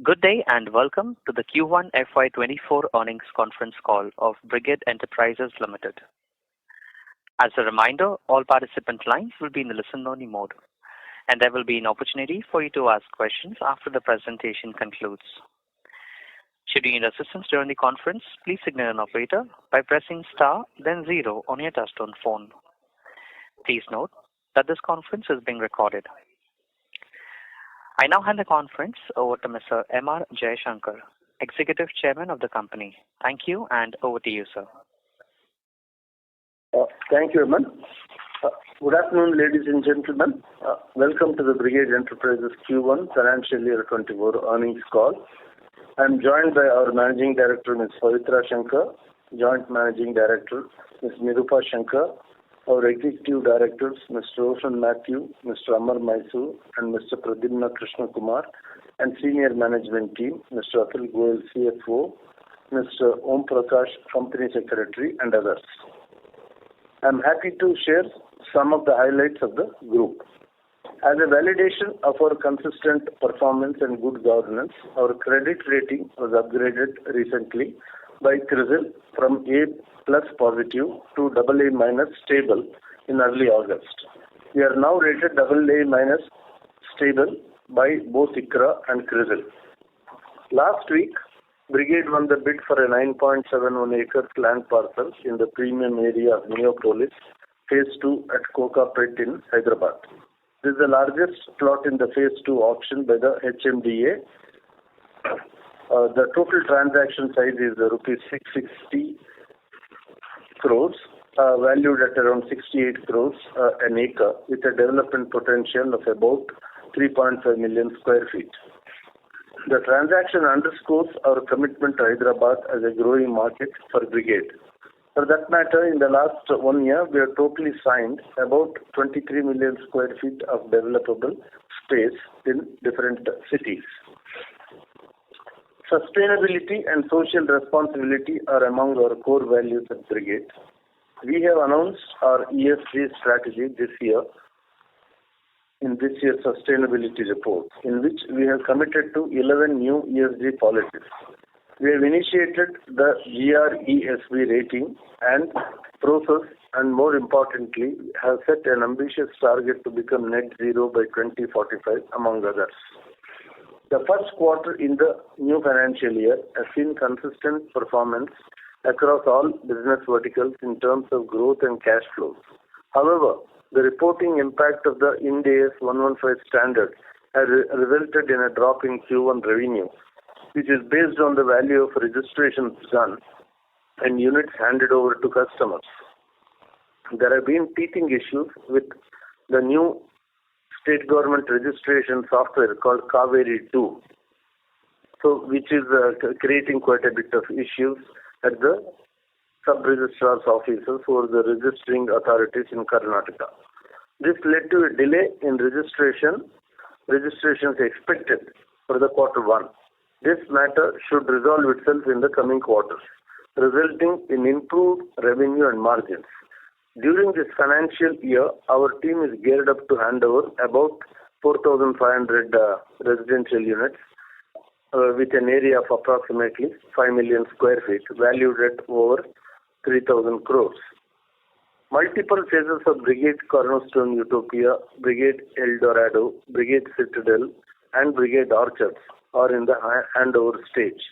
Good day and welcome to the Q1FY24 earnings conference call of Brigade Enterprises Limited. As a reminder, all participant lines will be in the listen-only mode, and there will be an opportunity for you to ask questions after the presentation concludes. Should you need assistance during the conference, please signal an operator by pressing star, then 0 on your touchtone phone. Please note that this conference is being recorded. I now hand the conference over to Mr. M.R. Jaishankar, Executive Chairman of the company. Thank you, and over to you, sir. Thank you, Aman. Good afternoon, ladies and gentlemen. Welcome to the Brigade Enterprises Q1 Financial Year 24 earnings call. I am joined by our Managing Director, Ms. Pavitra Shankar, Joint Managing Director, Ms. Nirupa Shankar, our Executive Directors, Mr. Roshan Matthew, Mr. Amar Mysore, and Mr. Pradyumna Krishna Kumar, and Senior Management Team, Mr. Atul Goyal, CFO, Mr. Om Prakash, Company Secretary, and others. I am happy to share some of the highlights of the group. As a validation of our consistent performance and good governance, our credit rating was upgraded recently by CRISIL from A+ positive to AA- stable in early August. We are now rated AA- stable by both ICRA and CRISIL. Last week, Brigade won the bid for a 9.71 acres land parcel in the premium area of Neopolis, Phase 2 at Kokapet in Hyderabad. This is the largest plot in the Phase 2 auction by the HMDA. The total transaction size is rupees 660 crores, valued at around 68 crores an acre, with a development potential of about 3.5 million square feet. The transaction underscores our commitment to Hyderabad as a growing market for Brigade. For that matter, in the last 1 year, we have totally signed about 23 million square feet of developable space in different cities. Sustainability and social responsibility are among our core values at Brigade. We have announced our ESG strategy this year in this year's sustainability report, in which we have committed to 11 new ESG policies. We have initiated the GRESB rating and process, and more importantly, have set an ambitious target to become net zero by 2045, among others. The first quarter in the new financial year has seen consistent performance across all business verticals in terms of growth and cash flows. However, the reporting impact of the Ind AS 115 standard has resulted in a drop in Q1 revenue, which is based on the value of registrations done and units handed over to customers. There have been teething issues with the new state government registration software called Kaveri 2, which is creating quite a bit of issues at the sub-registrar's offices for the registering authorities in Karnataka. This led to a delay in registrations expected for the quarter 1. This matter should resolve itself in the coming quarters, resulting in improved revenue and margins. During this financial year, our team is geared up to hand over about 4,500 residential units with an area of approximately 5 million square feet, valued at over 3,000 crores. Multiple phases of Brigade Cornerstone Utopia, Brigade El Dorado, Brigade Citadel, and Brigade Orchards are in the handover stage.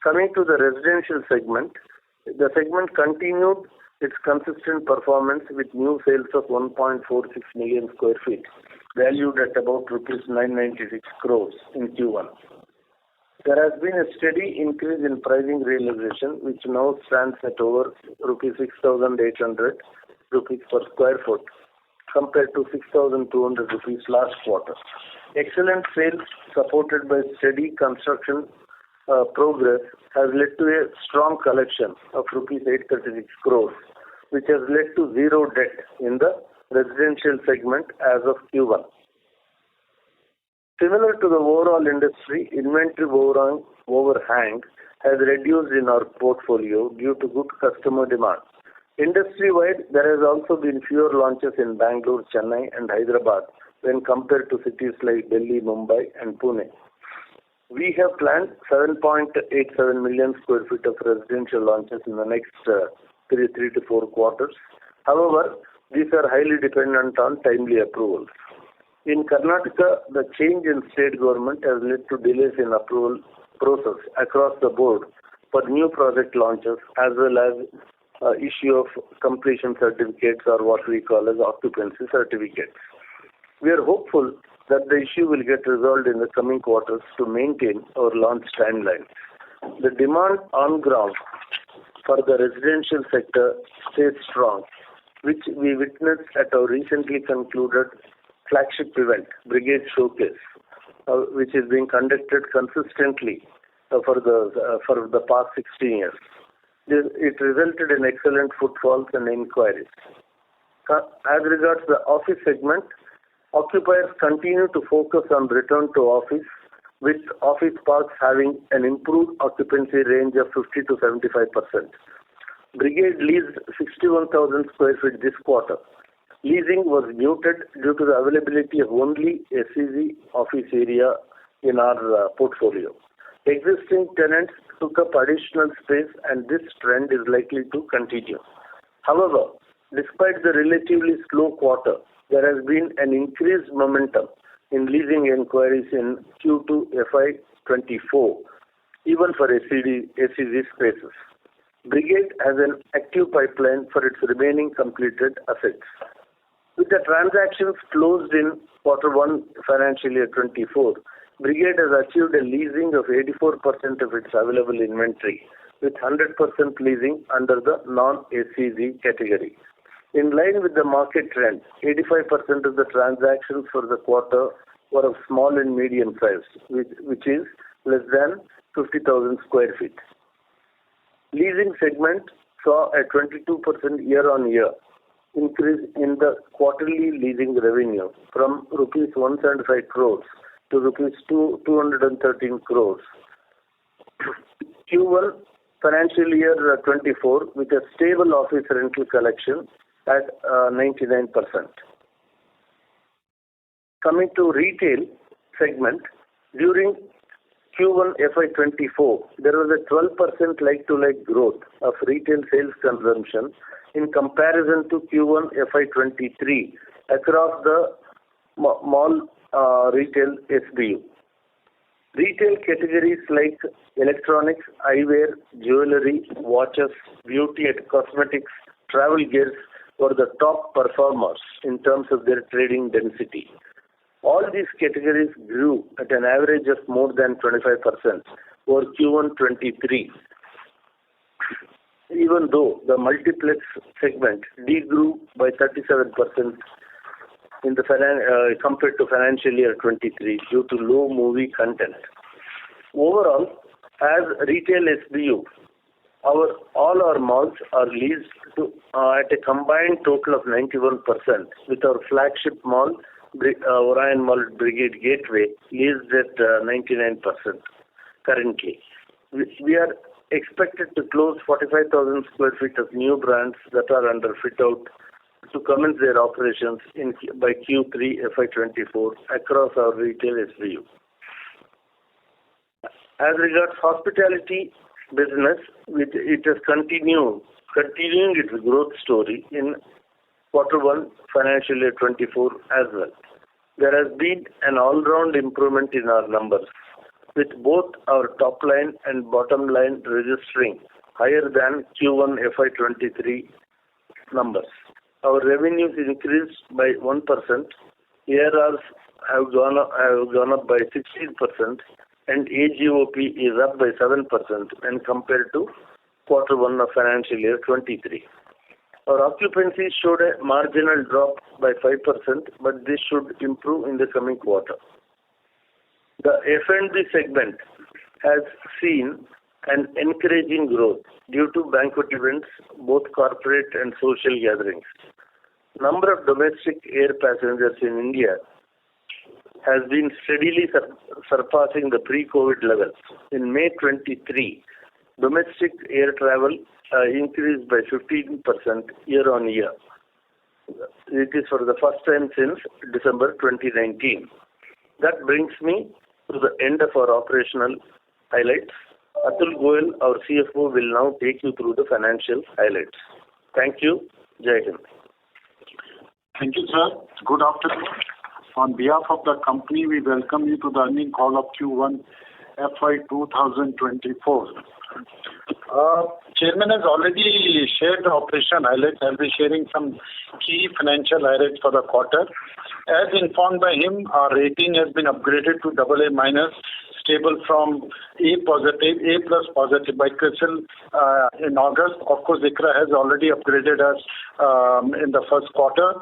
Coming to the residential segment, the segment continued its consistent performance with new sales of 1.46 million square feet, valued at about rupees 996 crores in Q1. There has been a steady increase in pricing realization, which now stands at over rupees 6,800 rupees per square foot, compared to 6,200 rupees last quarter. Excellent sales, supported by steady construction progress, has led to a strong collection of rupees 836 crores, which has led to zero debt in the residential segment as of Q1. Similar to the overall industry, inventory overhang has reduced in our portfolio due to good customer demand. Industry-wide, there has also been fewer launches in Bangalore, Chennai, and Hyderabad when compared to cities like Delhi, Mumbai, and Pune. We have planned 7.87 million square feet of residential launches in the next 3 to 4 quarters. However, these are highly dependent on timely approvals. In Karnataka, the change in state government has led to delays in approval process across the board for new project launches as well as issue of completion certificates or what we call as occupancy certificates. We are hopeful that the issue will get resolved in the coming quarters to maintain our launch timelines. The demand on ground for the residential sector stays strong, which we witnessed at our recently concluded flagship event, Brigade Showcase, which is being conducted consistently for the past 16 years. It resulted in excellent footfalls and inquiries. As regards the office segment, occupiers continue to focus on return to office, with office parks having an improved occupancy range of 50 to 75%. Brigade leased 61,000 square feet this quarter. Leasing was muted due to the availability of only SEZ office area in our portfolio. Existing tenants took up additional space, and this trend is likely to continue. However, despite the relatively slow quarter, there has been an increased momentum in leasing inquiries in Q1FY24, even for SEZ spaces. Brigade has an active pipeline for its remaining completed assets. With the transactions closed in Q1 financial year 24, Brigade has achieved a leasing of 84% of its available inventory, with 100% leasing under the non-SEZ category. In line with the market trend, 85% of the transactions for the quarter were of small and medium size, which is less than 50,000 square feet. Leasing segment saw a 22% year-on-year increase in the quarterly leasing revenue from rupees 175 crores to rupees 213 crores. Q1 financial year 24 with a stable office rental collection at 99%. Coming to retail segment, during Q1 FY24, there was a 12% like-to-like growth of retail sales consumption in comparison to Q1 FY23 across the mall retail SBU. Retail categories like electronics, eyewear, jewelry, watches, beauty and cosmetics, travel gears were the top performers in terms of their trading density. All these categories grew at an average of more than 25% over Q1 23, even though the multiplex segment degrew by 37% in the compared to financial year 23 due to low movie content. Overall, as retail SBU, all our malls are leased to, at a combined total of 91%, with our flagship mall, Orion Mall Brigade Gateway, leased at 99% currently. We are expected to close 45,000 square feet of new brands that are under fit-out to commence their operations by Q3 FY24 across our retail SBU. As regards hospitality business, it has continuing its growth story in Q1 financial year 24 as well. There has been an all-round improvement in our numbers, with both our top line and bottom line registering higher than Q1 FY23 numbers. Our revenues increased by 1%, ARRs have gone up by 16%, and AGOP is up by 7% when compared to Q1 of financial year 23. Our occupancy showed a marginal drop by 5%, but this should improve in the coming quarter. The F&B segment has seen an encouraging growth due to banquet events, both corporate and social gatherings. Number of domestic air passengers in India has been steadily surpassing the pre-COVID levels. In May 23, domestic air travel increased by 15% year-on-year. It is for the first time since December 2019. That brings me to the end of our operational highlights. Atul Goyal, our CFO, will now take you through the financial highlights. Thank you. Jai Hind. Thank you, sir. Good afternoon. On behalf of the company, we welcome you to the earnings call of Q1FY24. Chairman has already shared the operational highlights. I'll be sharing some key financial highlights for the quarter. As informed by him, our rating has been upgraded to AA-, stable from A plus positive by CRISIL in August. Of course, ICRA has already upgraded us in the first quarter.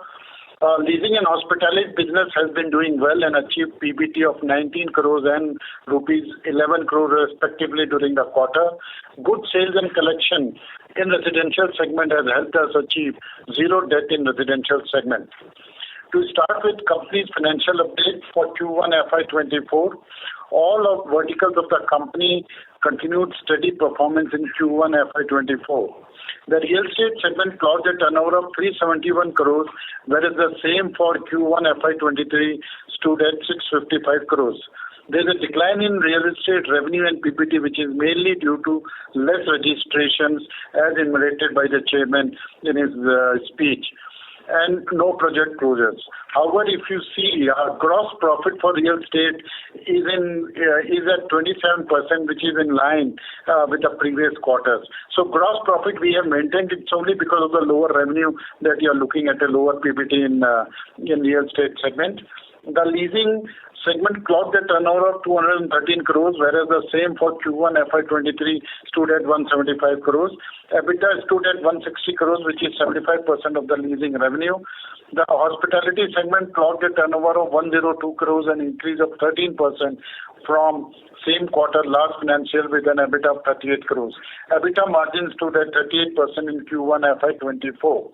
Leasing and hospitality business has been doing well and achieved PBT of 19 crores and rupees 11 crores respectively during the quarter. Good sales and collection in residential segment has helped us achieve zero debt in residential segment. To start with company's financial update for Q1 FY24, all of verticals of the company continued steady performance in Q1 FY24. The real estate segment closed a turnover of 371 crores, whereas the same for Q1 FY23 stood at 655 crores. There is a decline in real estate revenue and PBT, which is mainly due to less registrations, as enumerated by the chairman in his speech, and no project closures. However, if you see, our gross profit for real estate is at 27%, which is in line with the previous quarters. So gross profit we have maintained. It's only because of the lower revenue that you are looking at a lower PBT in real estate segment. The leasing segment clocked a turnover of 213 crores, whereas the same for Q1 FY23 stood at 175 crores. EBITDA stood at 160 crores, which is 75% of the leasing revenue. The hospitality segment clocked a turnover of 102 crores, an increase of 13% from same quarter last financial with an EBITDA of 38 crores. EBITDA margin stood at 38% in Q1 FY24.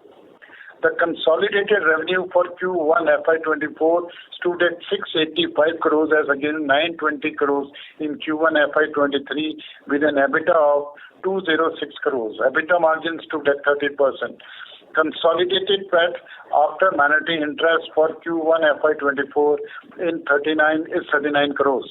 The consolidated revenue for Q1 FY24 stood at 685 crores as against 920 crores in Q1 FY23 with an EBITDA of 206 crores. EBITDA margin stood at 30%. Consolidated PAT after minority interest for Q1 FY24 is 39 crores.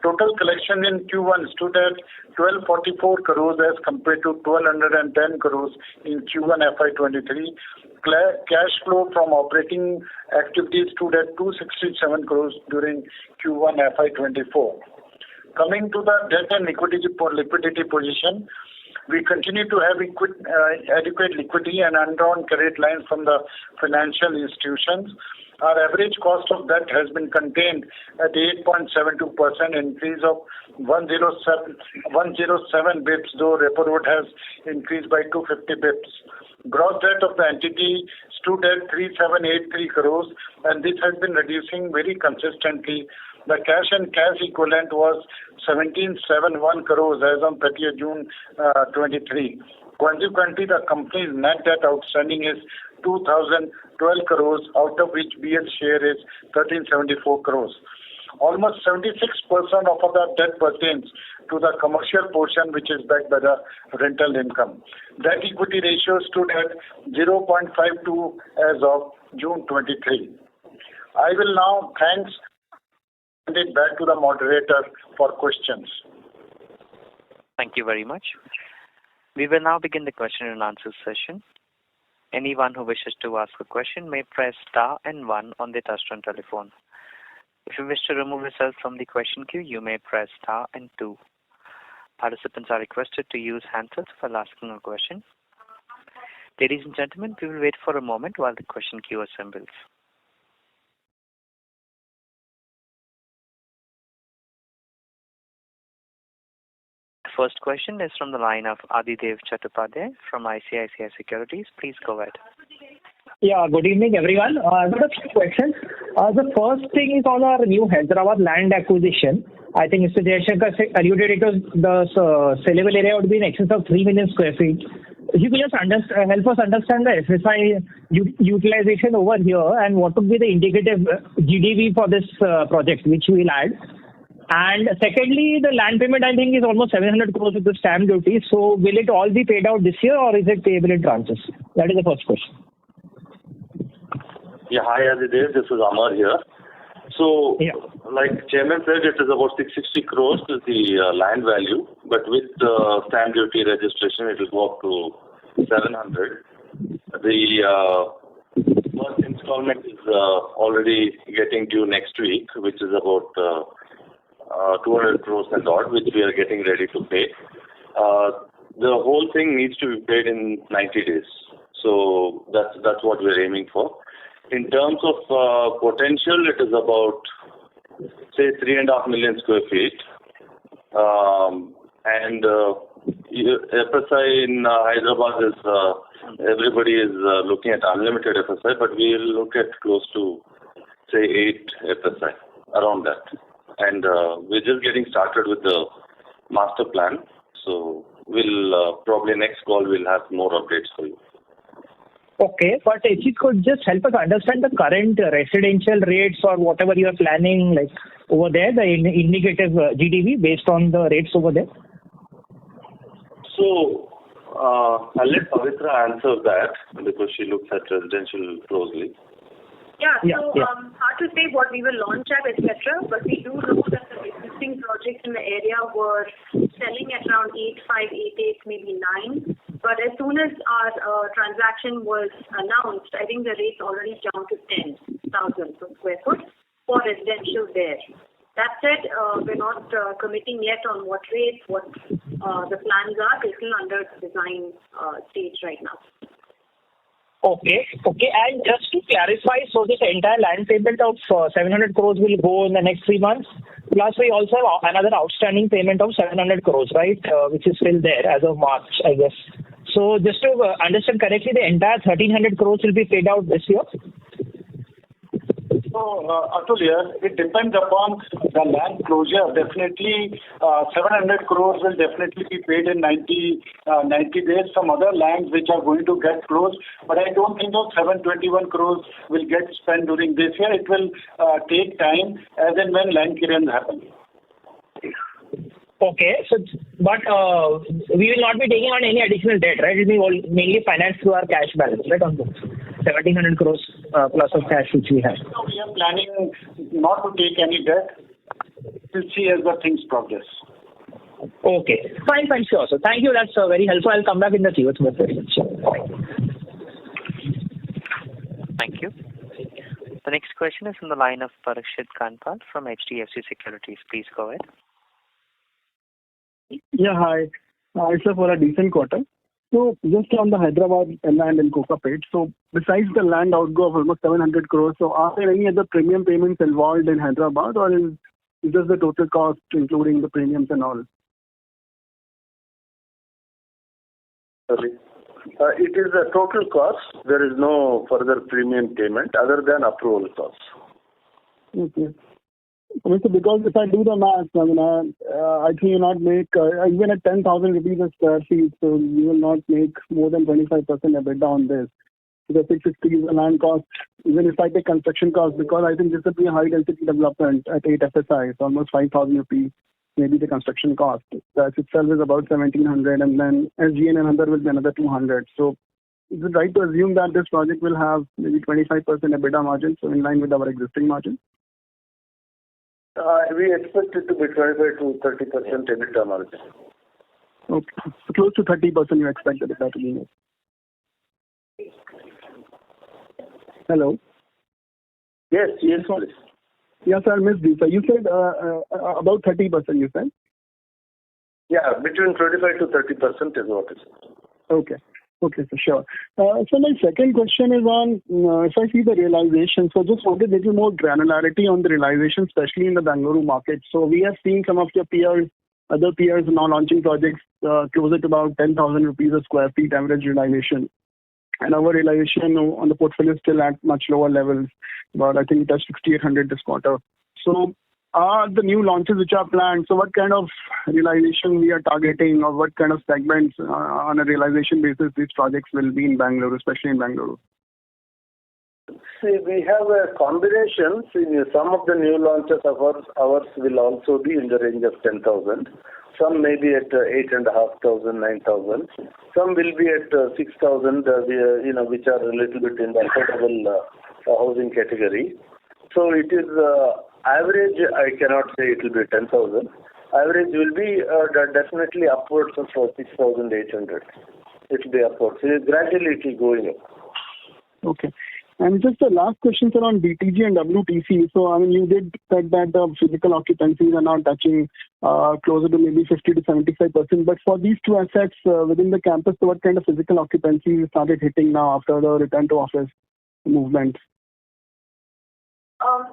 Total collection in Q1 stood at 1244 crores as compared to 1210 crores in Q1 FY23. Cash flow from operating activities stood at 267 crores during Q1 FY24. Coming to the debt and liquidity position, we continue to have adequate liquidity and undrawn credit lines from the financial institutions. Our average cost of debt has been contained at 8.72%, increase of 107 bips, though repo rate has increased by 250 bips. Gross debt of the entity stood at 3783 crores, and this has been reducing very consistently. The cash and cash equivalent was 1771 crores as on 30th June 23. Consequently, the company's net debt outstanding is 2,012 crores, out of which BS share is 1,374 crores. Almost 76% of the debt pertains to the commercial portion, which is backed by the rental income. Debt equity ratio stood at 0.52 as of June 23. I will now hand it back to the moderator for questions. Thank you very much. We will now begin the question and answer session. Anyone who wishes to ask a question may press star and 1 on the touchtone telephone. If you wish to remove yourself from the question queue, you may press star and 2. Participants are requested to use handsets while asking a question. Ladies and gentlemen, we will wait for a moment while the question queue assembles. First question is from the line of Adidev Chattopadhyay from ICICI Securities. Please go ahead. Yeah, good evening, everyone. I've got a few questions. The first thing is on our new Hyderabad land acquisition. I think Mr. Jayashankar alluded it was the saleable area would be in excess of 3 million square feet. If you could just help us understand the FSI utilization over here and what would be the indicative GDV for this project, which we will add. And secondly, the land payment, I think, is almost 700 crores with the stamp duty. So will it all be paid out this year or is it payable in tranches? That is the first question. Yeah, hi Adidev, this is Amar here. So, Yeah. like Chairman said, it is about 660 crores is the land value, but with stamp duty registration, it will go up to 700. The first installment is already getting due next week, which is about 200 crores and odd, which we are getting ready to pay. The whole thing needs to be paid in 90 days. So that's what we're aiming for. In terms of potential, it is about, say, 3.5 million square feet. And FSI in Hyderabad is, everybody is looking at unlimited FSI, but we will look at close to, say, 8 FSI, around that. And we're just getting started with the master plan. So we'll probably next call we'll have more updates for you. Okay, but if you could just help us understand the current residential rates or whatever you are planning, like over there, the indicative GDV based on the rates over there. So I'll let Pavitra answer that because she looks at residential closely. Hard to say what we will launch at, etc. But we do know that the existing projects in the area were selling at around 8.5, 8.8, maybe 9. But as soon as our transaction was announced, I think the rates already jumped to 10,000 per square foot for residential there. That said, we're not committing yet on what rates, what the plans are. They're still under design stage right now. Okay. And just to clarify, so this entire land payment of 700 crores will go in the next 3 months. Plus, we also have another outstanding payment of 700 crores, right, which is still there as of March, I guess. So just to understand correctly, the entire 1,300 crores will be paid out this year? So, Atul here, it depends upon the land closure. Definitely, 700 crores will definitely be paid in 90 days. Some other lands which are going to get closed, but I don't think those 721 crores will get spent during this year. It will take time as and when land clearance happens. Okay, but we will not be taking on any additional debt, right? It will be mainly financed through our cash balance, right, on books. 1,700 crores plus of cash which we have. So we are planning not to take any debt. We'll see as the things progress. Okay, fine, sure. So thank you. That's very helpful. I'll come back in the queue. Thank you. The next question is from the line of Parikshit Kanpal from HDFC Securities. Please go ahead. Yeah, hi. It's for a decent quarter. So just on the Hyderabad land and Kokapet, so besides the land outgo of almost 700 crores, so are there any other premium payments involved in Hyderabad, or is just the total cost including the premiums and all? Sorry. It is the total cost. There is no further premium payment other than approval costs. Okay. So because if I do the math, I think you not make, even at 10,000 rupees a square feet, so you will not make more than 25% EBITDA on this. So the 660 is the land cost, even if I take construction cost, because I think this will be a high density development at 8 FSI, it's almost 5,000 rupees, maybe the construction cost. That itself is about 1,700, and then SGN and another will be another 200. So is it right to assume that this project will have maybe 25% EBITDA margin, so in line with our existing margin? We expect it to be 25 to 30% EBITDA margin. Okay. So close to 30% you expect EBITDA to be made. Hello? Yes, please. Yes, I missed this. You said about 30%, you said? Yeah, between 25 to 30% is what it is. Okay, for sure. So my second question is on, if I see the realization, so just wanted a little more granularity on the realization, especially in the Bengaluru market. So we have seen some of your peers, other peers now launching projects closer to about 10,000 rupees a square feet average realization. And our realization on the portfolio is still at much lower levels, but I think it has 6,800 this quarter. So are the new launches which are planned, so what kind of realization we are targeting, or what kind of segments on a realization basis these projects will be in Bangalore, especially in Bangalore? See, we have a combination. See, some of the new launches of ours will also be in the range of 10,000. Some may be at 8,500, 9,000. Some will be at 6,000, which are a little bit in the affordable housing category. So it is Average, I cannot say it will be 10,000. Average will be definitely upwards of 6,800. It will be upwards. Gradually it will going up. Okay. And just the last question, sir, on BTG and WTC. So, I mean, you did said that the physical occupancies are now touching closer to maybe 50 to 75%. But for these two assets within the campus, so what kind of physical occupancy started hitting now after the return to office movement?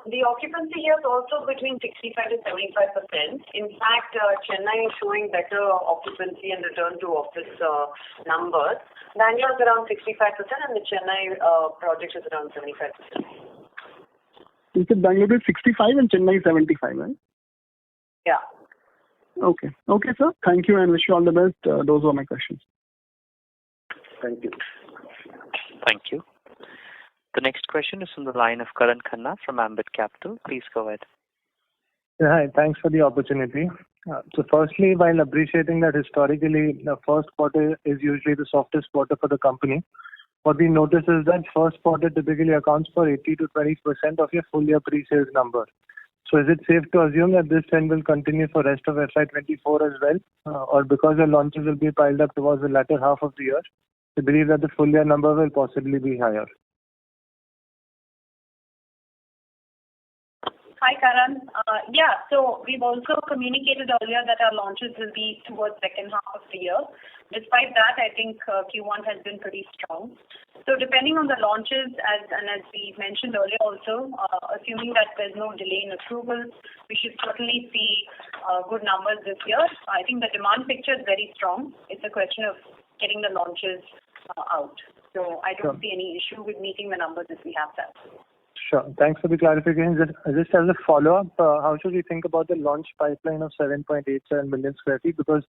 The occupancy here is also between 65 to 75%. In fact, Chennai is showing better occupancy and return to office numbers. Bangalore is around 65% and the Chennai project is around 75%. You said Bangalore is 65 and Chennai is 75, right? Yeah. Okay. Okay, sir. Thank you and wish you all the best. Those were my questions. Thank you. Thank you. The next question is from the line of Karan Khanna from Ambit Capital. Please go ahead. Yeah, hi. Thanks for the opportunity. So firstly, while appreciating that historically the first quarter is usually the softest quarter for the company, what we notice is that first quarter typically accounts for 80 to 20% of your full year pre-sales number. So is it safe to assume that this trend will continue for rest of FY24 as well? Or because your launches will be piled up towards the latter half of the year, you believe that the full year number will possibly be higher? Hi, Karan. So we've also communicated earlier that our launches will be towards second half of the year. Despite that, I think Q1 has been pretty strong. So depending on the launches, as we mentioned earlier also, assuming that there's no delay in approvals, we should certainly see good numbers this year. I think the demand picture is very strong. It's a question of getting the launches out. So I don't see any issue with meeting the numbers if we have that. Sure. Thanks for the clarification. Just as a follow-up, how should we think about the launch pipeline of 7.87 million square feet? Because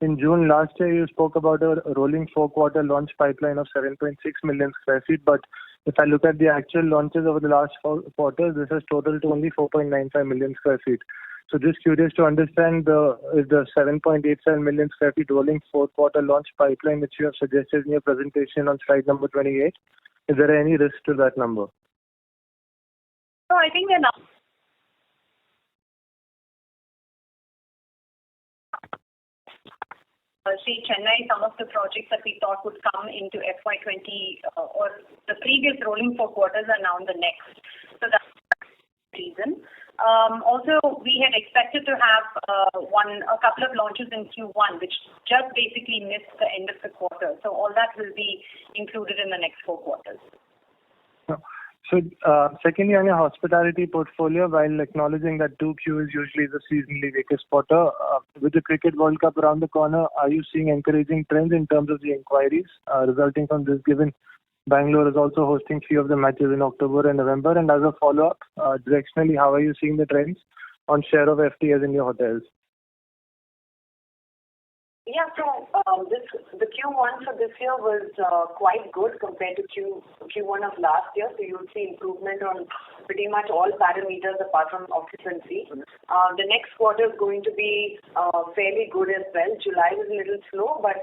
in June last year, you spoke about a rolling 4-quarter launch pipeline of 7.6 million square feet. But if I look at the actual launches over the last 4 quarters, this has totaled to only 4.95 million square feet. So just curious to understand is the 7.87 million square feet rolling 4-quarter launch pipeline, which you have suggested in your presentation on slide number 28, is there any risk to that number? So I think they're not. See, Chennai, some of the projects that we thought would come into FY20 or the previous rolling 4 quarters are now in the next. So that's the reason. Also, we had expected to have a couple of launches in Q1, which just basically missed the end of the quarter. So all that will be included in the next 4 quarters. So, secondly, on your hospitality portfolio, while acknowledging that 2Q is usually the seasonally weakest quarter, with the Cricket World Cup around the corner, are you seeing encouraging trends in terms of the inquiries resulting from this, given Bangalore is also hosting few of the matches in October and November? And as a follow-up, directionally, how are you seeing the trends on share of FTAs in your hotels? Yeah, so the Q1 for this year was quite good compared to Q1 of last year. So you'll see improvement on pretty much all parameters apart from occupancy. The next quarter is going to be fairly good as well. July was a little slow, but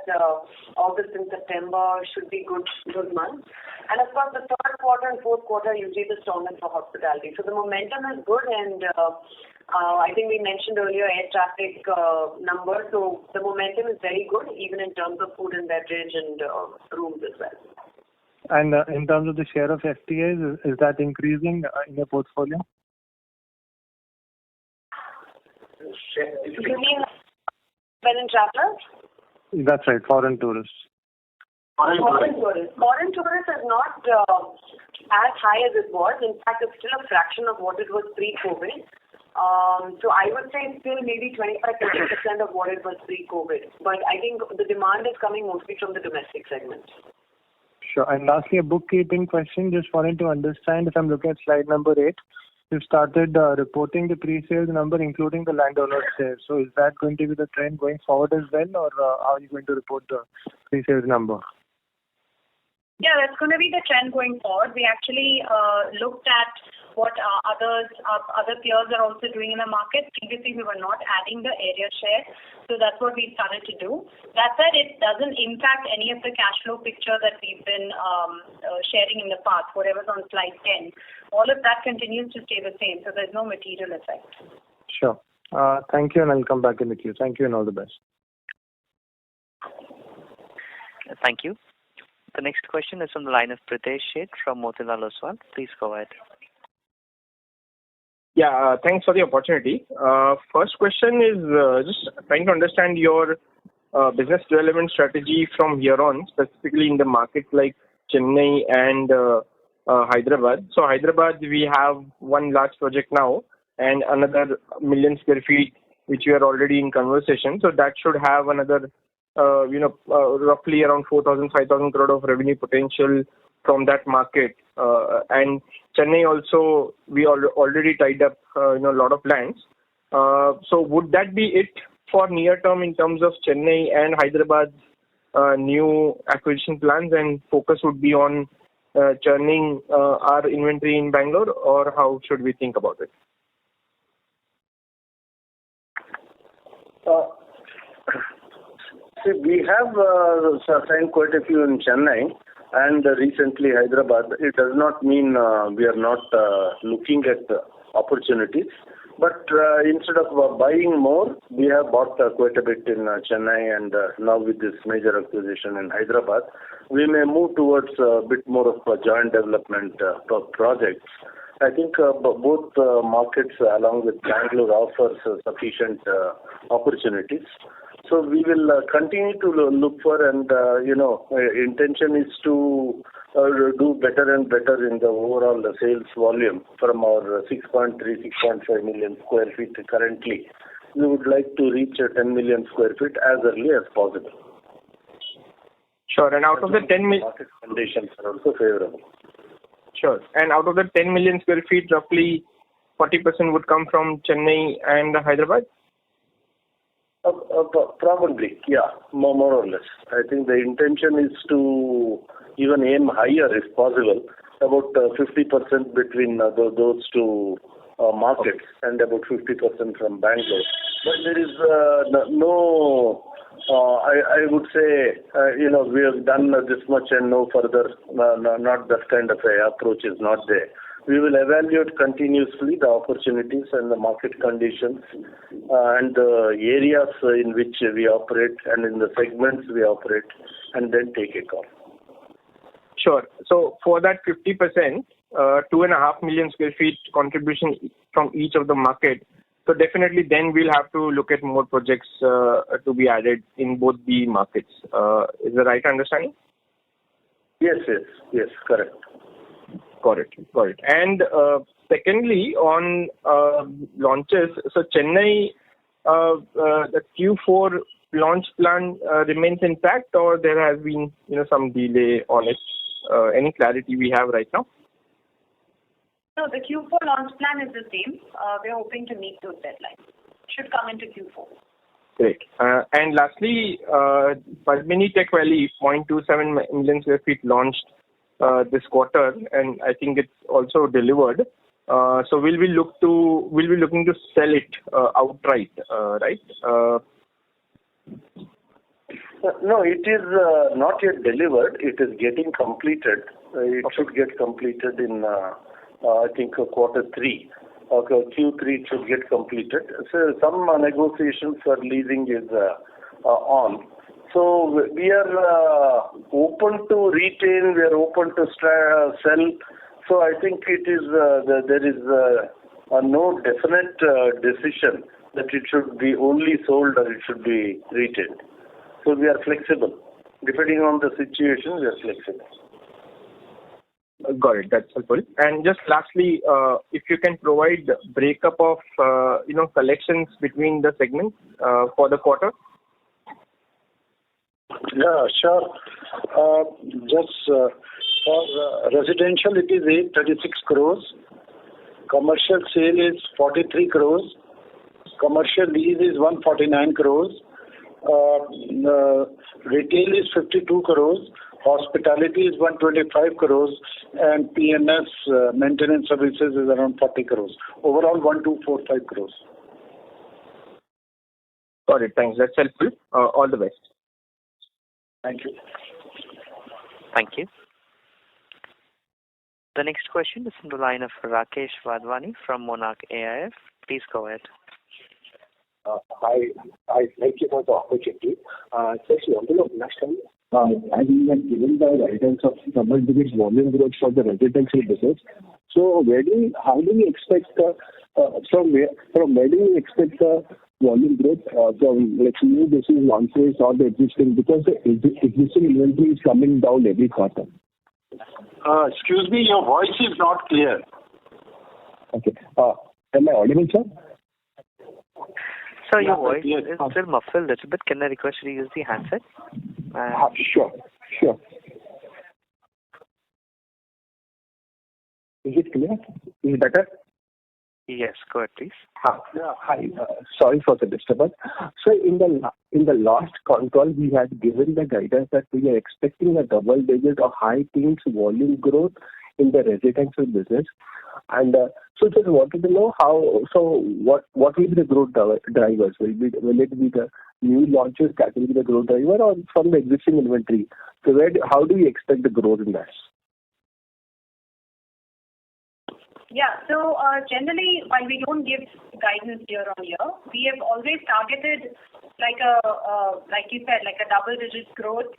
August and September should be good months. And of course, the third quarter and fourth quarter are usually the strongest for hospitality. So the momentum is good, and I think we mentioned earlier air traffic numbers. So the momentum is very good, even in terms of food and beverage and rooms as well. And in terms of the share of FTAs, is that increasing in your portfolio? You mean foreign travelers? That's right, foreign tourists. Foreign tourists is not as high as it was. In fact, it's still a fraction of what it was pre-COVID. So I would say it's still maybe 25-30% of what it was pre-COVID. But I think the demand is coming mostly from the domestic segment. Sure. And lastly, a bookkeeping question. Just wanted to understand, if I'm looking at slide number 8, you've started reporting the pre-sales number, including the landowner share. So is that going to be the trend going forward as well, or how are you going to report the pre-sales number? Yeah, that's going to be the trend going forward. We actually looked at what other peers are also doing in the market. Previously, we were not adding the area share, so that's what we started to do. That said, it doesn't impact any of the cash flow picture that we've been sharing in the past, whatever's on slide 10. All of that continues to stay the same, so there's no material effect. Sure. Thank you, and I'll come back in the queue. Thank you, and all the best. Thank you. The next question is from the line of Pritesh Sheth from Motilal Oswal. Please go ahead. Yeah, thanks for the opportunity. First question is just trying to understand your business development strategy from here on, specifically in the markets like Chennai and Hyderabad. So Hyderabad, we have one large project now and another million square feet, which we are already in conversation. So that should have another, roughly around 4,000, 5,000 crore of revenue potential from that market. And Chennai also, we already tied up, a lot of lands. So would that be it for near term in terms of Chennai and Hyderabad's new acquisition plans, and focus would be on churning our inventory in Bangalore, or how should we think about it? See, we have signed quite a few in Chennai and recently Hyderabad. It does not mean we are not looking at opportunities. But instead of buying more, we have bought quite a bit in Chennai, and now with this major acquisition in Hyderabad, we may move towards a bit more of a joint development projects. I think both markets along with Bangalore offers sufficient opportunities. So we will continue to look for, and intention is to do better and better in the overall sales volume from our 6.3, 6.5 million square feet currently. We would like to reach 10 million square feet as early as possible. Sure, and out of the 10 million... Market conditions are also favorable. Sure, and out of the 10 million square feet, roughly 40% would come from Chennai and Hyderabad? Probably, yeah, more or less. I think the intention is to even aim higher if possible, about 50% between those two markets, and about 50% from Bangalore. But there is no, I would say, we have done this much and no further, not that kind of approach is not there. We will evaluate continuously the opportunities and the market conditions and the areas in which we operate and in the segments we operate, and then take a call. Sure. So for that 50%, 2.5 million square feet contribution from each of the market, so definitely then we'll have to look at more projects to be added in both the markets. Is the right understanding? Yes, correct. Got it. And secondly, on launches, so Chennai, the Q4 launch plan remains intact, or there has been some delay on it? Any clarity we have right now? No, the Q4 launch plan is the same. We're hoping to meet those deadlines. Should come into Q4. Great. And lastly, Padmini Tech Valley, 0.27 million square feet launched this quarter, and I think it's also delivered. So we'll be looking to sell it outright, right? No, it is not yet delivered. It is getting completed. It should get completed in, I think, quarter 3. Q3 it should get completed. So some negotiations for leasing is on. So we are open to retain, we are open to sell. So I think it is there is no definite decision that it should be only sold or it should be retained. So we are flexible. Depending on the situation, we are flexible. Got it. That's helpful. And just lastly, if you can provide breakup of collections between the segments for the quarter. Yeah, sure. Just for residential, it is 836 crores. Commercial sale is 43 crores. Commercial lease is 149 crores. Retail is 52 crores. Hospitality is 125 crores, and PNS maintenance services is around 40 crores. Overall, 1245 crores. Got it. Thanks. That's helpful. All the best. Thank you. Thank you. The next question is from the line of Rakesh Wadhwani from Monarch AIF. Please go ahead. I thank you for the opportunity. Just wanted to understand, as you have given the guidance of double-digit volume growth for the residential business. So how do we expect from where do you expect the volume growth from, let's say, new business launches or the existing, because the existing inventory is coming down every quarter? Excuse me, your voice is not clear. Okay. Am I audible, sir? Sir, your voice is still muffled a little bit. Can I request you to use the handset? Sure. Is it clear? Is it better? Yes, go ahead, please. Hi. Sorry for the disturbance. So in the last con call, we had given the guidance that we are expecting a double-digit or high teens volume growth in the residential business. And so just wanted to know what will be the growth drivers? Will it be the new launches that will be the growth driver, or from the existing inventory? So how do you expect the growth in that? Yeah. So generally, while we don't give guidance year on year, we have always targeted like you said, like a double-digit growth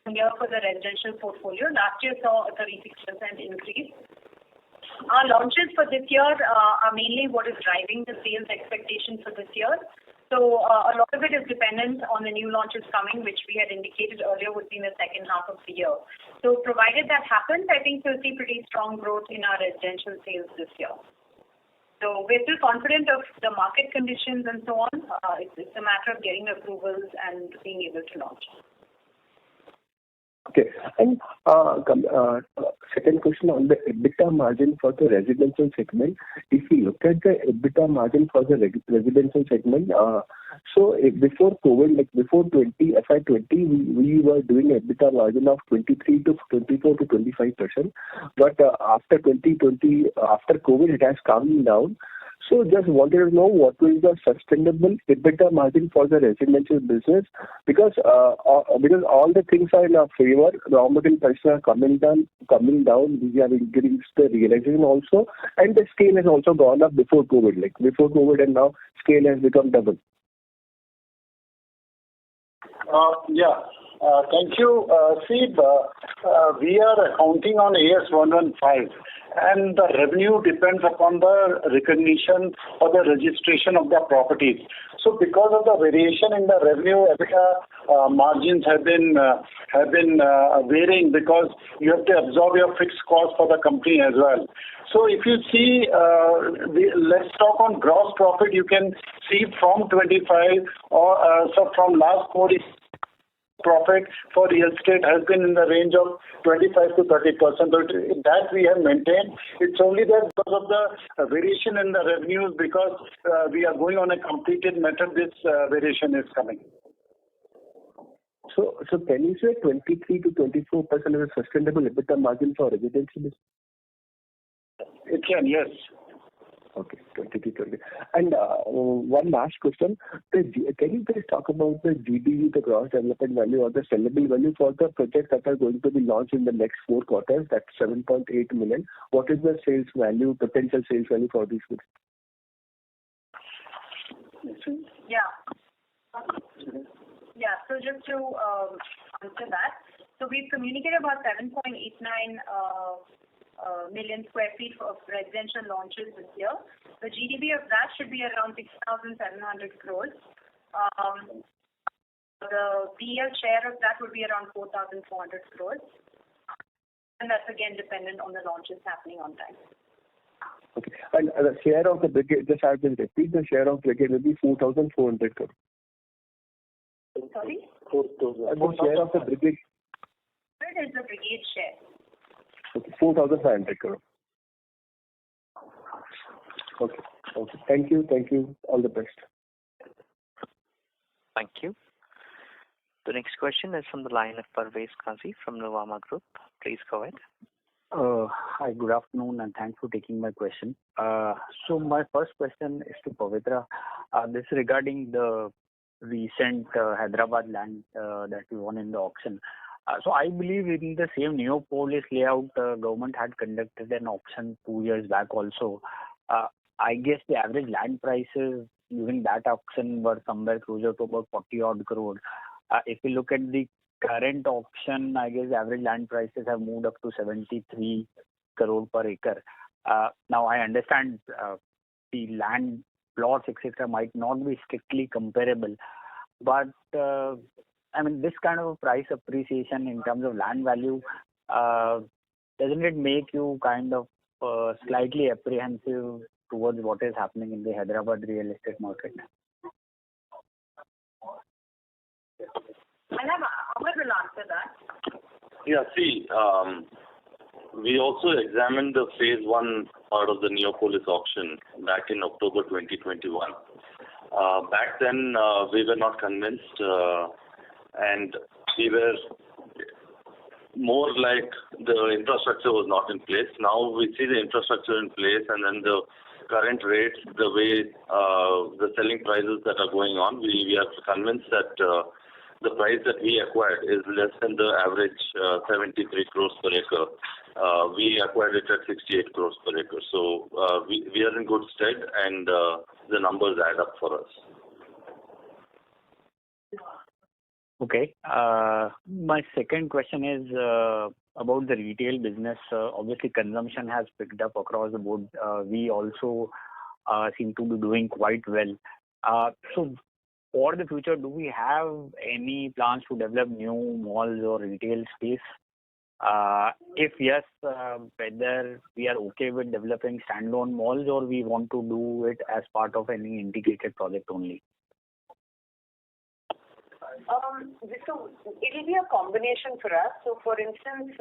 year for the residential portfolio. Last year saw a 36% increase. Our launches for this year are mainly what is driving the sales expectation for this year. So a lot of it is dependent on the new launches coming, which we had indicated earlier would be in the second half of the year. So provided that happens, I think we'll see pretty strong growth in our residential sales this year. So we're still confident of the market conditions and so on. It's a matter of getting approvals and being able to launch. Okay. And second question on the EBITDA margin for the residential segment. If you look at the EBITDA margin for the residential segment, so before COVID, like before FY20, we were doing EBITDA margin of 23 to 24 to 25%. But after 2020, after COVID, it has come down. So just wanted to know what will be the sustainable EBITDA margin for the residential business, because all the things are in our favor. Raw material prices are coming down. We have increased the realization also, and the scale has also gone up before COVID. Like before COVID and now, scale has become double. Thank you. We are accounting on AS 115, and the revenue depends upon the recognition or the registration of the properties. So because of the variation in the revenue, EBITDA margins have been varying, because you have to absorb your fixed cost for the company as well. So if you see, let's talk on gross profit. You can see from 25 or so from last 40. Profit for real estate has been in the range of 25 to 30%. But that we have maintained. It's only that because of the variation in the revenues, because we are going on a completed method, this variation is coming. So can you say 23 to 24% is a sustainable EBITDA margin for residential? It can, yes. Okay, 20. And one last question. Can you please talk about the GDV, the gross development value, or the sellable value for the projects that are going to be launched in the next 4 quarters? That's 7.8 million. What is the sales value, potential sales value for these projects? Yeah. So just to answer that, so we've communicated about 7.89 million square feet of residential launches this year. The GDV of that should be around 6,700 crores. The BL share of that would be around 4,400 crores. And that's again dependent on the launches happening on time. Okay. And the share of the Brigade, just I will repeat, the share of Brigade will be 4,400 crores. Sorry? 4,000. And the share of the Brigade? What is the Brigade share? Okay, 4,500 crores. Okay. Thank you. All the best. Thank you. The next question is from the line of Parvez Qazi from Nuvama Group. Please go ahead. Hi, good afternoon, and thanks for taking my question. So my first question is to Pavitra. This is regarding the recent Hyderabad land that we won in the auction. So I believe in the same Neopolis layout, government had conducted an auction 2 years back also. I guess the average land prices during that auction were somewhere closer to about 40 odd crore. If you look at the current auction, I guess average land prices have moved up to 73 crore per acre. Now I understand the land plots, etc., might not be strictly comparable, but I mean, this kind of price appreciation in terms of land value, doesn't it make you kind of slightly apprehensive towards what is happening in the Hyderabad real estate market? Amar will answer that. Yeah, see, we also examined the phase 1 part of the Neopolis auction back in October 2021. Back then, we were not convinced, and we were more like the infrastructure was not in place. Now we see the infrastructure in place, and then the current rates, the way the selling prices that are going on, we are convinced that the price that we acquired is less than the average 73 crores per acre. We acquired it at 68 crores per acre. So we are in good stead, and the numbers add up for us. Okay. My second question is about the retail business. Obviously, consumption has picked up across the board. We also seem to be doing quite well. So for the future, do we have any plans to develop new malls or retail space? If yes, whether we are okay with developing standalone malls or we want to do it as part of any integrated project only? So it will be a combination for us. So for instance,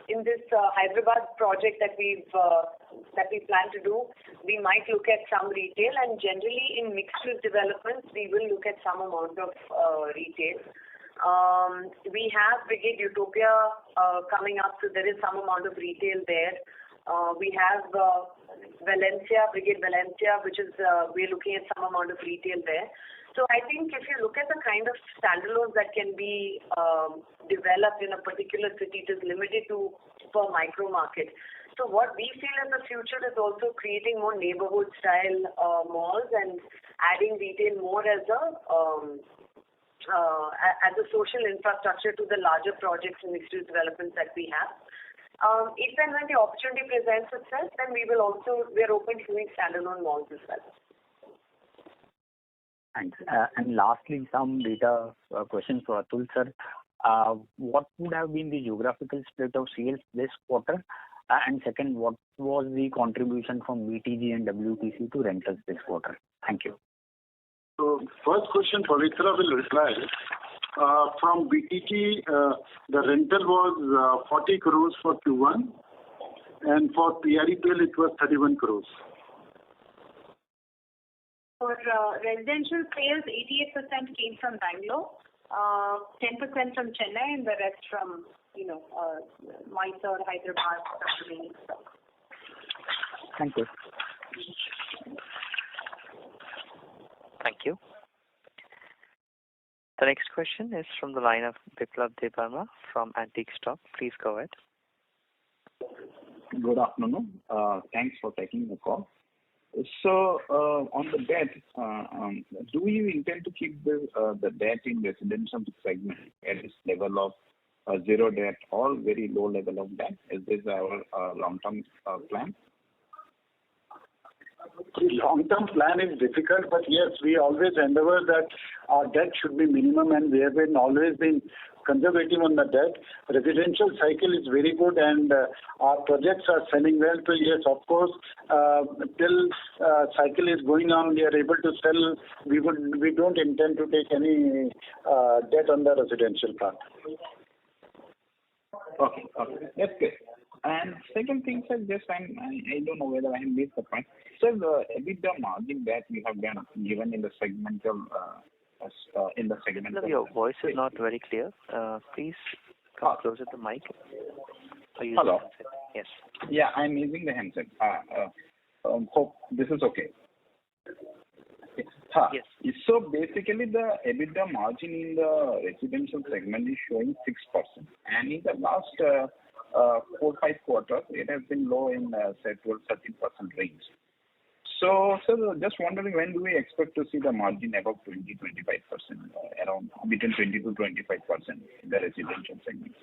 in this Hyderabad project that we plan to do, we might look at some retail, and generally in mixed-use developments, we will look at some amount of retail. We have Brigade Utopia coming up, so there is some amount of retail there. We have Brigade Valencia, which is we're looking at some amount of retail there. So I think if you look at the kind of standalones that can be developed in a particular city, it is limited to per micro market. So what we feel in the future is also creating more neighborhood style malls and adding retail more as a social infrastructure to the larger projects and mixed-use developments that we have. If and when the opportunity presents itself, then we are open to doing standalone malls as well. Thanks. And lastly, some data questions for Atul sir. What would have been the geographical split of sales this quarter? And second, what was the contribution from BTG and WTC to rentals this quarter? Thank you. So first question, Pavitra will reply. From BTG, the rental was 40 crores for Q1, and for PREPL it was 31 crores. For residential sales, 88% came from Bangalore, 10% from Chennai, and the rest from, Mysore, Hyderabad, Bangalore. Thank you. Thank you. The next question is from the line of Biplab Debbarma from Antique Stock. Please go ahead. Good afternoon. Thanks for taking the call. So, on the debt, do you intend to keep the debt in residential segment at this level of zero debt or very low level of debt? Is this our long-term plan? The long-term plan is difficult, but yes, we always endeavor that our debt should be minimum, and we have always been conservative on the debt. Residential cycle is very good, and our projects are selling well. So yes, of course, till cycle is going on, we are able to sell. We don't intend to take any debt on the residential part. Okay, that's good. And second thing, sir, just I don't know whether I missed the point. So the EBITDA margin that you have given in the segmental in the segment. No, your voice is not very clear. Please come closer to the mic. Hello. Yes. Yeah, I'm using the handset. Hope this is okay. Yes. So basically, the EBITDA margin in the residential segment is showing 6%, and in the last 4-5 quarters, it has been low in say 12-13% range. So just wondering, when do we expect to see the margin above 20-25%, around between 20 to 25% in the residential segment?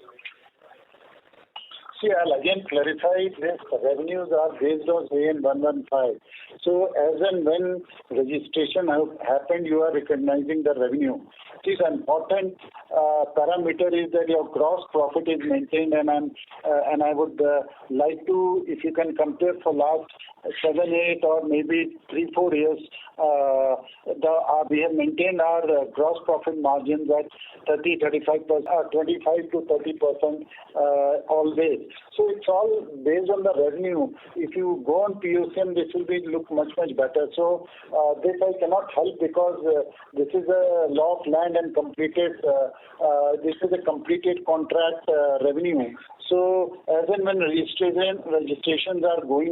See, I'll again clarify this. The revenues are based on AN 115. So as and when registration happened, you are recognizing the revenue. It is an important parameter is that your gross profit is maintained, and I would like to, if you can compare for last 7, 8 or maybe 3, 4 years, we have maintained our gross profit margins at 30-35%, 25 to 30% always. So it's all based on the revenue. If you go on POCM, this will look much better. So this I cannot help because this is a law of land and completed. This is a completed contract revenue. So as and when registrations are going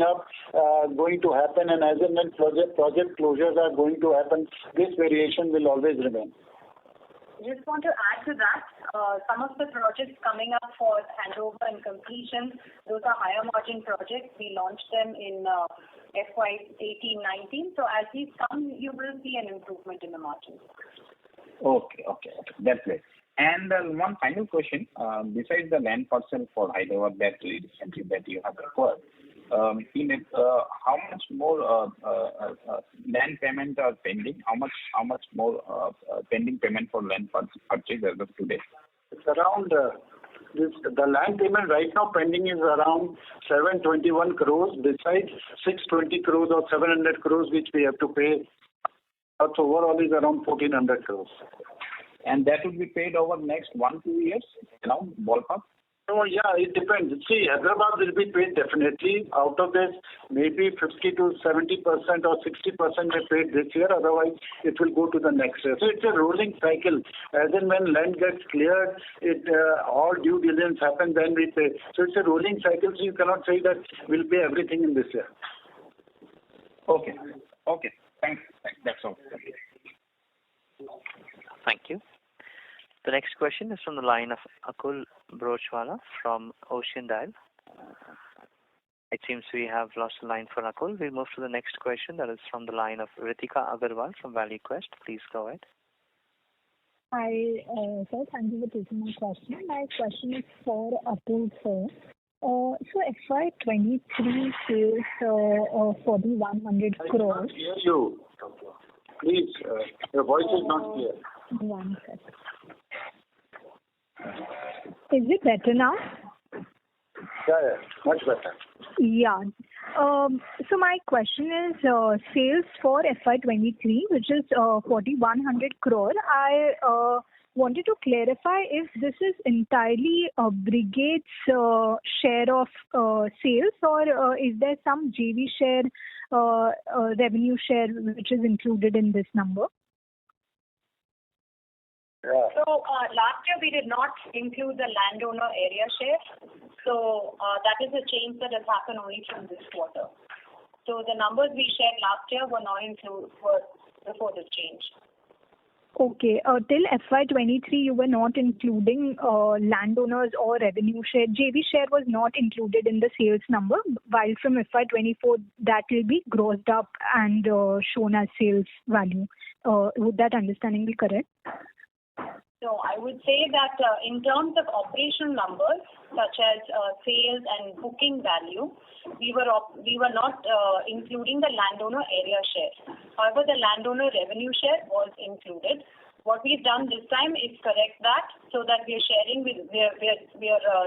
to happen, and as and when project closures are going to happen, this variation will always remain. Just want to add to that, some of the projects coming up for handover and completion, those are higher margin projects. We launched them in FY18-19. So as these come, you will see an improvement in the margins. Okay. That's great. And one final question, besides the land parcel for Hyderabad that recently that you have acquired, how much more land payment are pending? How much more pending payment for land purchase as of today? It's around the land payment right now pending is around 721 crores. Besides 620 crores or 700 crores which we have to pay. So overall is around 1400 crores. And that will be paid over next 1-2 years, ballpark? Oh, yeah, it depends. See, Hyderabad will be paid definitely. Out of this, maybe 50 to 70% or 60% are paid this year. Otherwise, it will go to the next year. So it's a rolling cycle. As and when land gets cleared, all due diligence happens, then we pay. So it's a rolling cycle. So you cannot say that we'll pay everything in this year. Okay. Thanks. That's all. Thank you. The next question is from the line of Akul Broachwala from Ocean Dial. It seems we have lost the line for Akul. We'll move to the next question. That is from the line of Ritika Agarwal from Value Quest. Please go ahead. Hi, sir. Thank you for taking my question. My question is for Atul, sir. So FY23 sales 4,100 crores. I can't hear you. Please, your voice is not clear. One second. Is it better now? Yeah, much better. Yeah. So my question is sales for FY23, which is 4,100 crore. I wanted to clarify if this is entirely Brigade's share of sales, or is there some JV share, revenue share, which is included in this number? Yeah. So last year we did not include the landowner area share. So that is a change that has happened only from this quarter. So the numbers we shared last year were not included before this change. Okay. Till FY23 you were not including landowners or revenue share. JV share was not included in the sales number, while from FY24 that will be grossed up and shown as sales value. Would that understanding be correct? So I would say that in terms of operational numbers, such as sales and booking value, we were not including the landowner area share. However, the landowner revenue share was included. What we've done this time is correct that, so that we are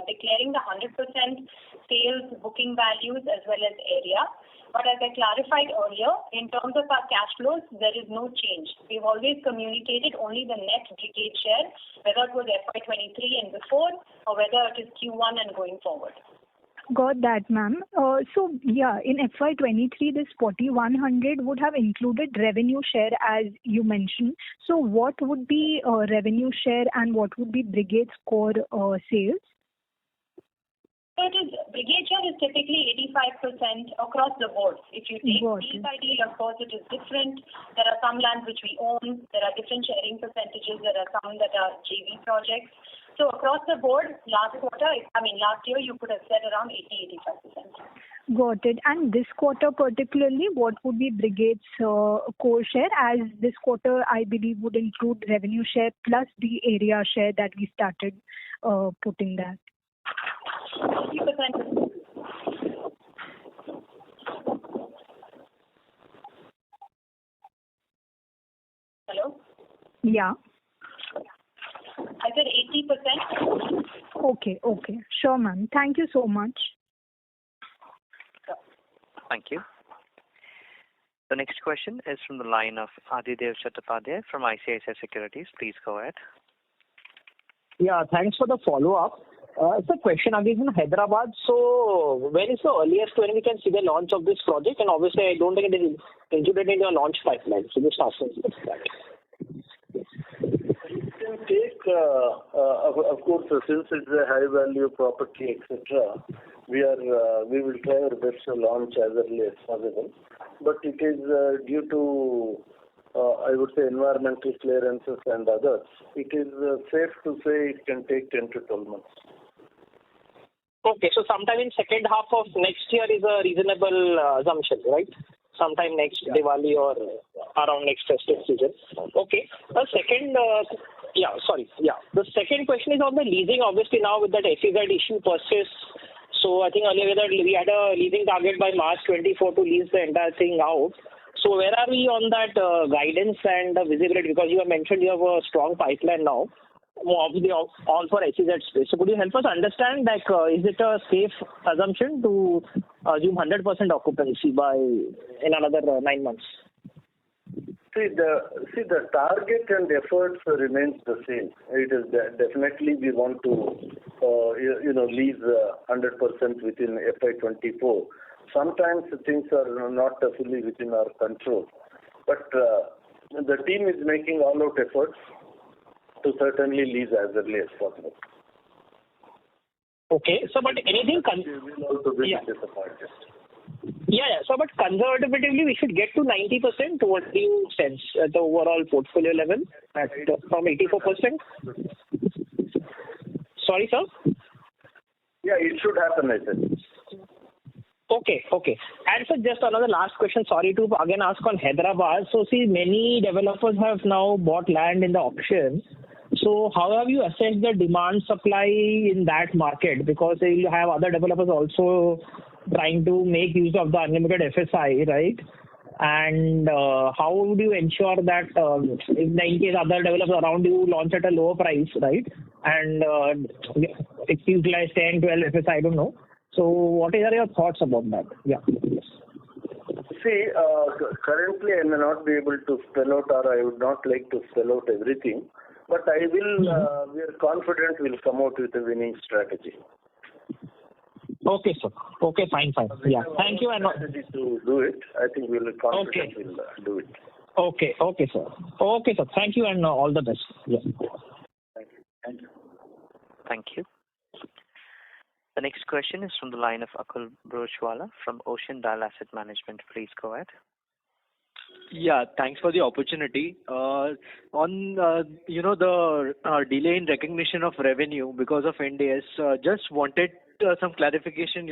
declaring the 100% sales booking values as well as area. But as I clarified earlier, in terms of our cash flows, there is no change. We've always communicated only the net Brigade share, whether it was FY23 and before, or whether it is Q1 and going forward. Got that, ma'am. So, yeah, in FY23, this 4100 would have included revenue share, as you mentioned. So, what would be revenue share and what would be Brigade's core sales? So it is, Brigade share is typically 85% across the board. If you take deal by deal, of course, it is different. There are some lands which we own. There are different sharing percentages. There are some that are JV projects. So across the board, last year, you could have said around 80-85%. Got it. And this quarter particularly, what would be Brigade's core share? As this quarter, I believe, would include revenue share plus the area share that we started putting that. 50%. Hello? Yeah. I said 80%. Okay. Sure, ma'am. Thank you so much. Thank you. The next question is from the line of Adidev Chattopadhyay from ICICI Securities. Please go ahead. Yeah, thanks for the follow-up. It's a question again in Hyderabad. So, when is the earliest when we can see the launch of this project? And obviously, I don't think it is included in your launch pipeline. So, just asking that. You can take, of course, since it's a high-value property, etc., we will try our best to launch as early as possible. But it is due to, I would say, environmental clearances and others. It is safe to say it can take 10 to 12 months. Okay, so sometime in second half of next year is a reasonable assumption, right? Sometime next Diwali or around next festive season. Okay. The second question is on the leasing. Obviously, now with that SEZ issue persists. So I think earlier we had a leasing target by March 24 to lease the entire thing out. So where are we on that guidance and visibility? Because you have mentioned you have a strong pipeline now, obviously all for SEZ space. So could you help us understand, is it a safe assumption to assume 100% occupancy in another 9 months? See, the target and efforts remains the same. It is definitely we want to, lease 100% within FY24. Sometimes things are not fully within our control, but the team is making all-out efforts to certainly lease as early as possible. Okay, so but anything? We will also be disappointed. Yeah. So, but conservatively, we should get to 90%. What do you sense at the overall portfolio level from 84%? Sorry, sir? Yeah, it should happen, I said. Okay. And so just another last question, sorry to again ask on Hyderabad. So see, many developers have now bought land in the auction. So how have you assessed the demand supply in that market? Because you have other developers also trying to make use of the unlimited FSI, right? And how would you ensure that in case other developers around you launch at a lower price, right? And it's utilized 10, 12 FSI, I don't know. So what are your thoughts about that? Yeah. See, currently I may not be able to spell out, or I would not like to spell out everything. But I will, we are confident we'll come out with a winning strategy. Okay, sir. Okay, fine. Yeah. Thank you. To do it, I think we'll confident we'll do it. Okay, sir. Okay, sir. Thank you and all the best. Yeah. Thank you. Thank you. The next question is from the line of Akul Broachwala from Ocean Dial Asset Management. Please go ahead. Yeah, thanks for the opportunity. On the delay in recognition of revenue because of NDS, just wanted some clarification.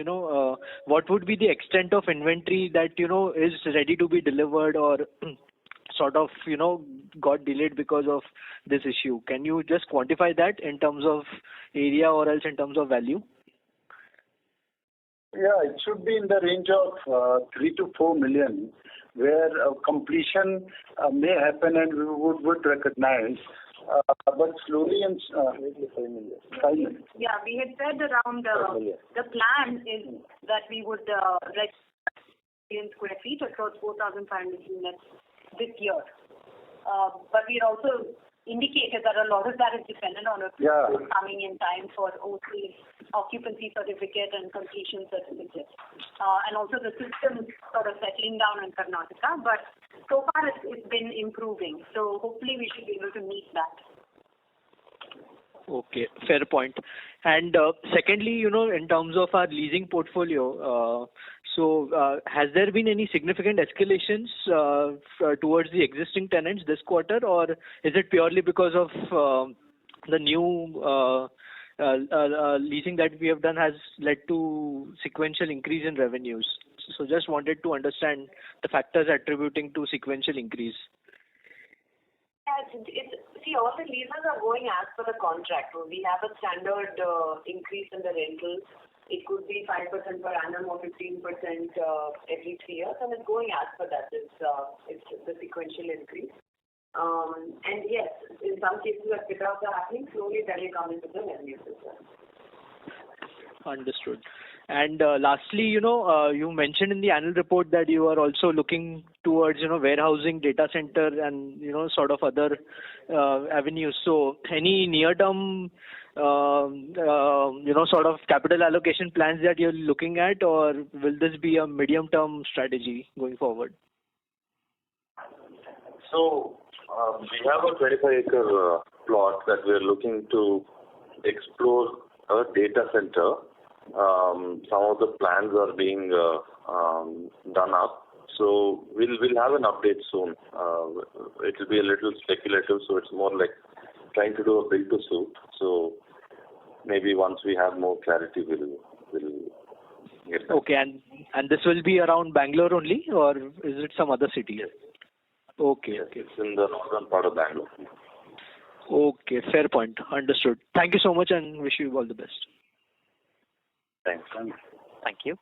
What would be the extent of inventory that is ready to be delivered or sort of got delayed because of this issue? Can you just quantify that in terms of area or else in terms of value? Yeah, it should be in the range of 3 to 4 million, where completion may happen and we would recognize, but slowly and 5 million. Yeah, we had said around the plan is that we would like million square feet across 4,500 units this year. But we had also indicated that a lot of that is dependent on a coming in time for OC occupancy certificate and completion certificate. And also the system sort of settling down in Karnataka, but so far it's been improving. So hopefully we should be able to meet that. Okay, fair point. And secondly, in terms of our leasing portfolio, has there been any significant escalations towards the existing tenants this quarter, or is it purely because of the new leasing that we have done has led to sequential increase in revenues? So just wanted to understand the factors attributing to sequential increase. See, all the leases are going as per the contract. We have a standard increase in the rentals. It could be 5% per annum or 15% every 3 years, and it's going as per that. It's the sequential increase. And yes, in some cases that fit-outs are happening, slowly that will come into the revenues as well. Understood. And lastly, you mentioned in the annual report that you are also looking towards, warehousing, data center, and sort of other avenues. So, any near-term, sort of capital allocation plans that you're looking at, or will this be a medium-term strategy going forward? So, we have a 25-acre plot that we're looking to explore a data center. Some of the plans are being done up, so we'll have an update soon. It will be a little speculative, so it's more like trying to do a build to suit. So maybe once we have more clarity, we'll get that. Okay, and this will be around Bangalore only, or is it some other city? Yes. Okay. It's in the northern part of Bangalore. Okay, fair point. Understood. Thank you so much, and wish you all the best. Thanks. Thank you.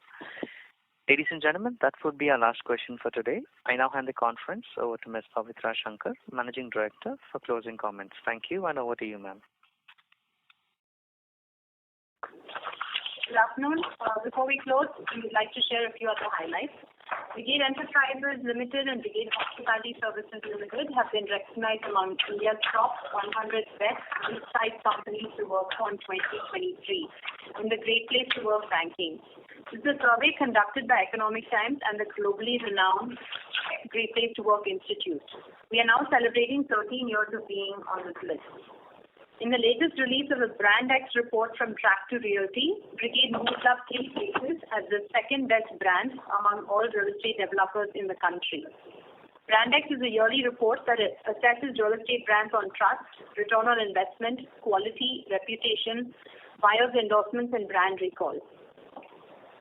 Ladies and gentlemen, that would be our last question for today. I now hand the conference over to Ms. Pavitra Shankar, Managing Director, for closing comments. Thank you, and over to you, ma'am. Good afternoon. Before we close, we would like to share a few other highlights. Brigade Enterprises Limited and Brigade Hospitality Services Limited have been recognized among India's top 100 best mid-sized companies to work for in 2023 in the Great Place to Work ranking. This is a survey conducted by Economic Times and the globally renowned Great Place to Work Institute. We are now celebrating 13 years of being on this list. In the latest release of a Brand X report from Track to Realty, Brigade moved up 3 places as the second best brand among all real estate developers in the country. Brand X is a yearly report that assesses real estate brands on trust, return on investment, quality, reputation, buyers' endorsements, and brand recall.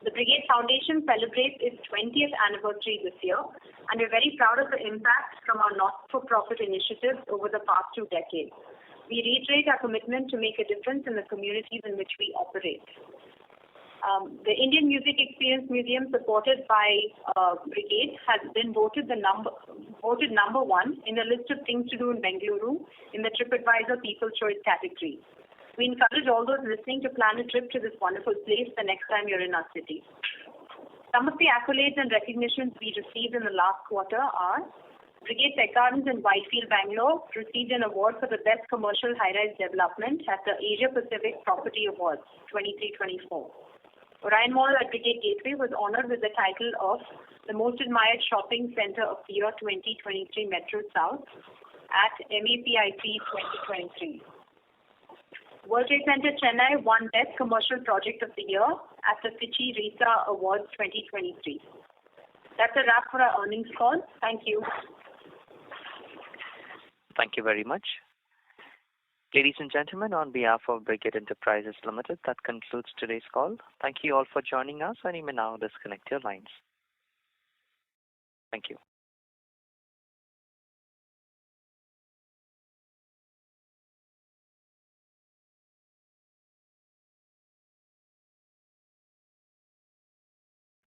The Brigade Foundation celebrates its 20th anniversary this year, and we're very proud of the impact from our not-for-profit initiatives over the past 2 decades. We reiterate our commitment to make a difference in the communities in which we operate. The Indian Music Experience Museum, supported by Brigade, has been voted number 1 in the list of things to do in Bengaluru in the TripAdvisor People's Choice category. We encourage all those listening to plan a trip to this wonderful place the next time you're in our city. Some of the accolades and recognitions we received in the last quarter are: Brigade Tech Gardens in Whitefield, Bangalore, received an award for the best commercial high-rise development at the Asia Pacific Property Awards 23-24. Orion Mall at Brigade Gateway was honored with the title of the Most Admired Shopping Center of the Year 2023 Metro South at MAPIC 2023. World Trade Center Chennai won Best Commercial Project of the Year at the FICCI RESA Awards 2023. That's a wrap for our earnings call. Thank you. Thank you very much. Ladies and gentlemen, on behalf of Brigade Enterprises Limited, that concludes today's call. Thank you all for joining us, and you may now disconnect your lines. Thank you.